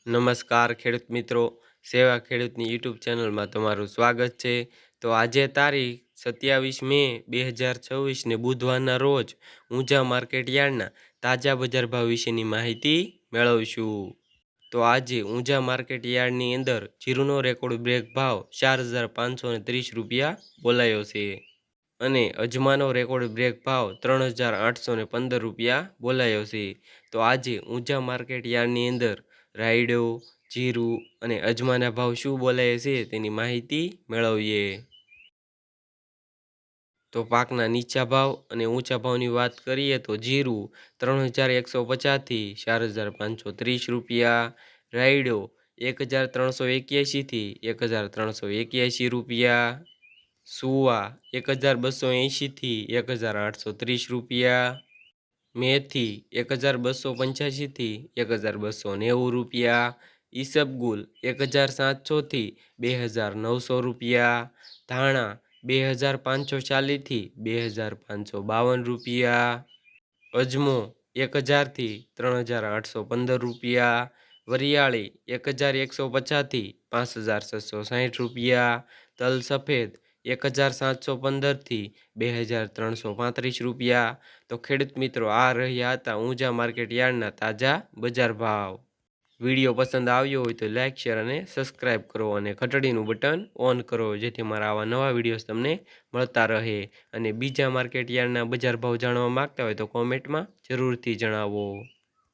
નમસ્કાર ખેડૂત મિત્રો, સેવા ખેડૂતની યુટ્યુબ ચેનલમાં તમારું સ્વાગત છે. તો આજે તારીખ 27 મે 2026ને બુધવારના રોજ ઊંઝા માર્કેટ યાર્ડના તાજા બજાર ભાવ વિશેની માહિતી મેળવશું. તો આજે ઊંઝા માર્કેટ યાર્ડની અંદર જીરુનો રેકોર્ડ બ્રેક ભાવ 4,530 રૂપિયા બોલાયો છે અને અજમાનો રેકોર્ડ બ્રેક ભાવ 3,815 રૂપિયા બોલાયો છે. તો આજે ઊંઝા માર્કેટ યાર્ડની અંદર રાયડો, જીરું અને અજમાના ભાવ શું બોલાય છે તેની માહિતી મેળવીએ. તો પાકના નીચા ભાવ અને ઊંચા ભાવની વાત કરીએ તો જીરું 3,150થી 4,530 રૂપિયા, રાયડો 1,381થી 1,381 રૂપિયા, સુવા 1,280થી 1,830 રૂપિયા, મેથી 1,285થી 1,290 રૂપિયા, ઈસબગુલ 1,700થી 2,900 રૂપિયા, ધાણા 2,540થી 2,552 રૂપિયા, અજમો 1,000થી 3,815 રૂપિયા, વરિયાળી 1,150થી 5,660 રૂપિયા, તલ સફેદ 1,715થી 2,335 રૂપિયા. તો ખેડૂત મિત્રો, આ રહ્યા હતા ઊંઝા માર્કેટ યાર્ડના તાજા બજાર ભાવ. વિડીયો પસંદ આવ્યો હોય તો લાઇક, શેર અને સબસ્ક્રાઈબ કરો અને ઘંટડીનું બટન ઓન કરો, જેથી મારા આવા નવા વિડીયોઝ તમને મળતા રહે. અને બીજા માર્કેટ યાર્ડના બજાર ભાવ જાણવા માંગતા હોય તો કોમેન્ટમાં જરૂરથી જણાવો.